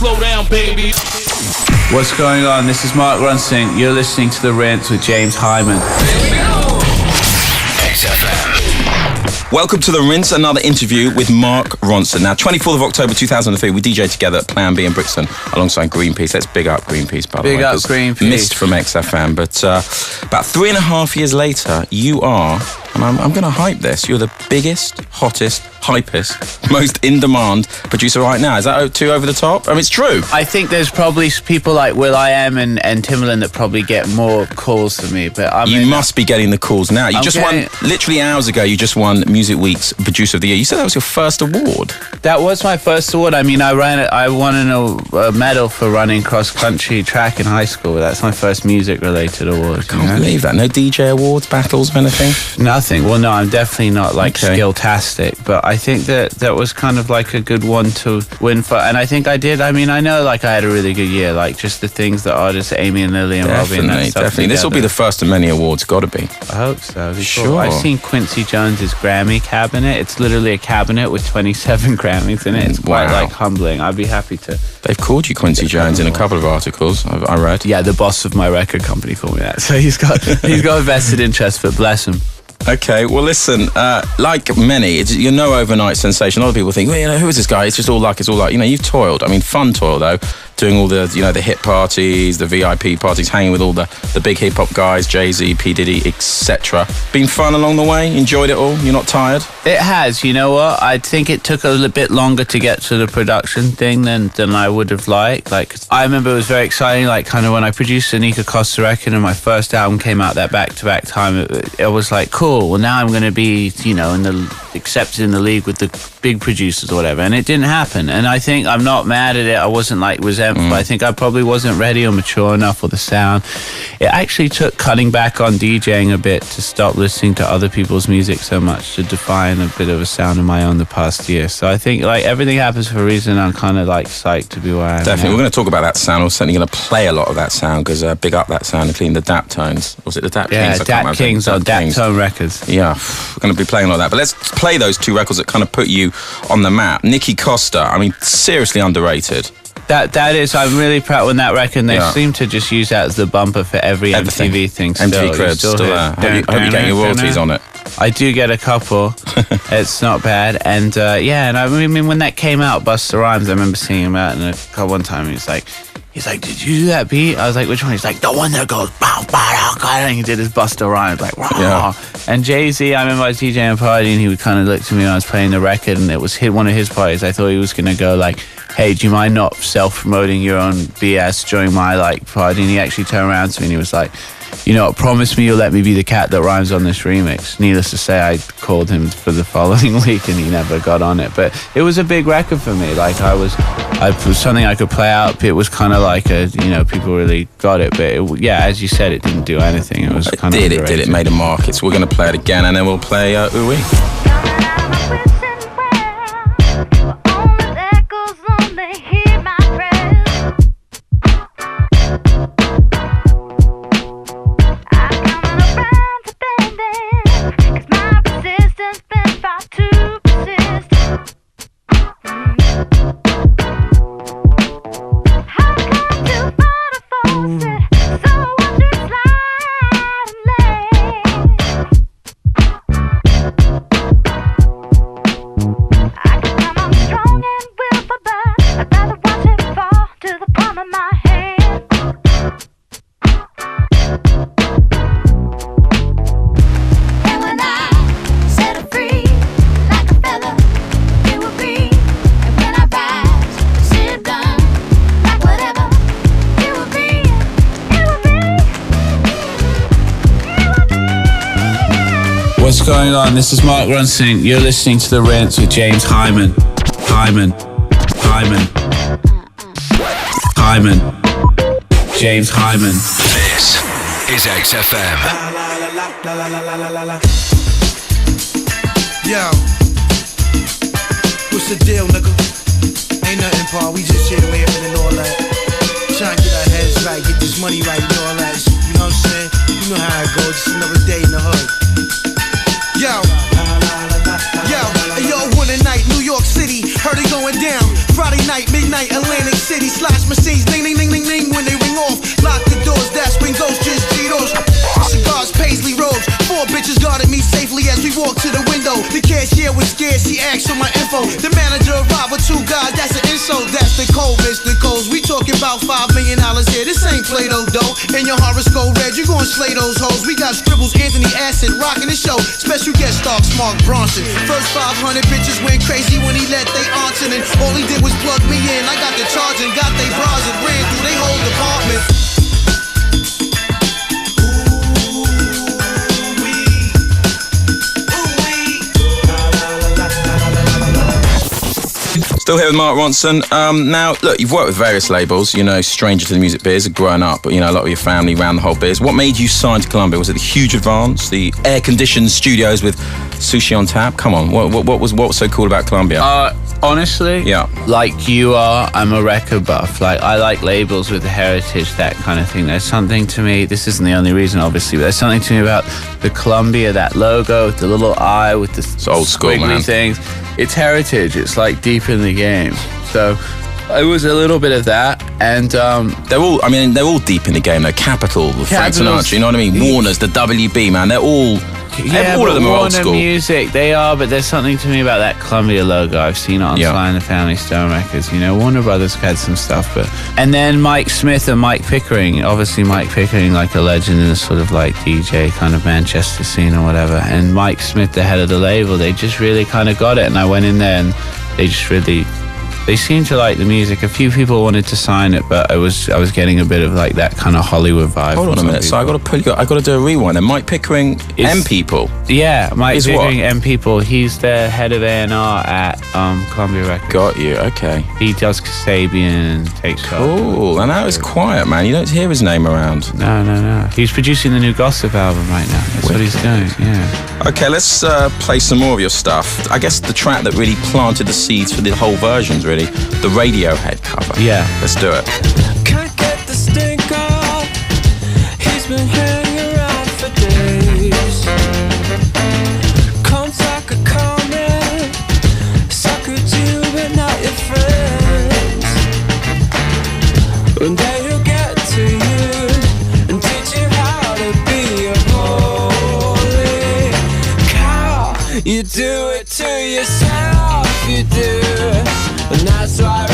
slow down, baby. What's going on? This is Mark Ronson. You're listening to The Rinse with James Hyman. Welcome to The Rinse, another interview with Mark Ronson. Now, 24th of October 2003, we DJed together at Plan B in Brixton alongside Greenpeace. Let's big up Greenpeace, by the way. Big up Greenpeace. Missed from XFM, but about 3.5 years later, you are, and I'm going to hype this, you're the biggest, hottest, hypest, most in-demand producer right now. Is that too over the top? I mean, it's true. I think there's probably people like Will.i.am and Timbaland that probably get more calls than me, but you must be getting the calls now. You won, literally hours ago, you just won Music Week's Producer of the Year. You said that was your first award. That was my first award. I mean, I won a medal for running cross-country track in high school. That's my first music-related award. I can't believe that. No DJ awards, battles, anything? Nothing. Well, no, I'm definitely not skill-tastic, but I think that was kind of like a good one to win for, and I think I did. I mean, I know I had a really good year, just the things that artists Amy and Lily and Robbie and that stuff. Definitely. This will be the first of many awards, gotta be. I hope so. Sure. Cool. I've seen Quincy Jones's Grammy cabinet. It's literally a cabinet with 27 Grammys in it. It's quite humbling. I'd be happy to. They've called you Quincy Jones in a couple of articles I read. Yeah, the boss of my record company called me that. So he's got a vested interest, but bless him. Okay, well listen, like many, you're no overnight sensation. A lot of people think, well, who is this guy? It's just all luck, it's all luck. You've toiled. I mean, fun toil though, doing all the, the hit parties, the VIP parties, hanging with all the big hip-hop guys, Jay-Z, P. Diddy, etc. Been fun along the way? Enjoyed it all? You're not tired? It has, you know what? I think it took a little bit longer to get to the production thing than I would have liked. I remember it was very exciting, kind of when I produced the Nika Costa record and my first album came out that back-to-back time, it was like, cool. Well, now I'm going to be, accepted in the league with the big producers or whatever. And it didn't happen. And I think I'm not mad at it. I wasn't resentful. I think I probably wasn't ready or mature enough for the sound. It actually took cutting back on DJing a bit to stop listening to other people's music so much to define a bit of a sound of my own the past year. So I think everything happens for a reason. I'm kind of psyched to be where I am. Definitely. We're going to talk about that sound. We're certainly going to play a lot of that sound because big up that sound, including the Dap Tones. Was it the Dap Kings? Yeah, Dap Kings on Dap Tone Records. Yeah, we're going to be playing a lot of that. But let's play those two records that kind of put you on the map. Nika Costa, I mean, seriously underrated. That is, I'm really proud when that record, they seem to just use that as the bumper for everything. MTV thing. MTV Cribs, still there. Hope you get your royalties on it. I do get a couple. It's not bad. And and I mean, when that came out, Busta Rhymes, I remember seeing him out one time, and he's like, did you do that beat? I was like, which one? He's like, the one that goes, bow, bow, bow, and he did his Busta Rhymes, rah. Yeah. And Jay-Z, I remember I was DJing a party, and he would kind of look to me when I was playing the record, and it was one of his parties. I thought he was going to go hey, do you mind not self-promoting your own BS during my party? And he actually turned around to me and he was like, promise me you'll let me be the cat that rhymes on this remix. Needless to say, I called him for the following week and he never got on it. But it was a big record for me. It was something I could play out. It was kind of people really got it. But as you said, it didn't do anything. It was kind of underrated. It made a mark. So we're going to play it again and then we'll play Ooh Wee. What's going on? This is Mark Ronson. You're listening to The Rinse with James Hyman. James Hyman. This is XFM. Yo, what's the deal, nigga? Ain't nothing, Paul. We just here laughing and all that. Trying to get our heads right, get this money right and all that. You know what I'm saying? You know how it goes. Just another day in the hood. Yo, one night, New York City, heard it going down. Friday night, midnight, Atlantic City, cashier was scared, she asked for my info. The manager arrived with 2 guys, that's an insult. That's the code, Mr. Coles. We talking about $5 million here. This ain't Play-Doh dough. In your horoscope red, you gon' slay those hoes. We got scribbles, Anthony Acid, rocking the show. Special guest star, Mark Bronson. First 500 bitches went crazy when he let they aunts in, and all he did was plug me in. I got the charge and got they bras and ran through they whole department. Still here with Mark Ronson. Now, look, you've worked with various labels, you know, Stranger to the Music Biz, growing up, but, you know, a lot of your family ran the whole biz. What made you sign to Columbia? Was it the huge advance, the air-conditioned studios with sushi on tap? Come on, what was so cool about Columbia? Honestly, yeah, like you are, I'm a record buff. Like, I like labels with the heritage, that kind of thing. There's something to me, this isn't the only reason, obviously, but there's something to me about the Columbia, that logo, with the little eye, with the it's old school, man. Things. It's heritage. It's like deep in the game. So it was a little bit of that, and they're all deep in the game. Though Capitol, Frank Sinatra, you know what I mean? Warner's, the WB, man. They're all. Yeah, all of them are old Warner school. Music, they are, but there's something to me about that Columbia logo. I've seen it on Sly and the Family Stone records. You know, Warner Brothers had some stuff, but and then Mike Smith and Mike Pickering. Obviously, Mike Pickering, like a legend in the sort of like DJ kind of Manchester scene or whatever. And Mike Smith, the head of the label, they just really kind of got it. And I went in there, and they just really. They seemed to like the music. A few people wanted to sign it, but I was getting a bit of like that kind of Hollywood vibe. Hold on a minute. So I got to do a rewind. And Mike Pickering, M People. Yeah, Mike Pickering, M People. He's the head of A&R at Columbia Records. Got you. Okay. He does Kasabian, takes cool. And now it's quiet, man. You don't hear his name around. No. He's producing the new Gossip album right now. That's what he's doing. Yeah. Okay, let's play some more of your stuff. I guess the track that really planted the seeds for the whole versions, really. The Radiohead cover. Yeah. Let's do it. Can't get the stink off. He's been hanging around for days. Comes like a comet. Suckered you but not your friends. One day he'll get to you and teach you how to be a holy cow. You do it to yourself, you do. And that's why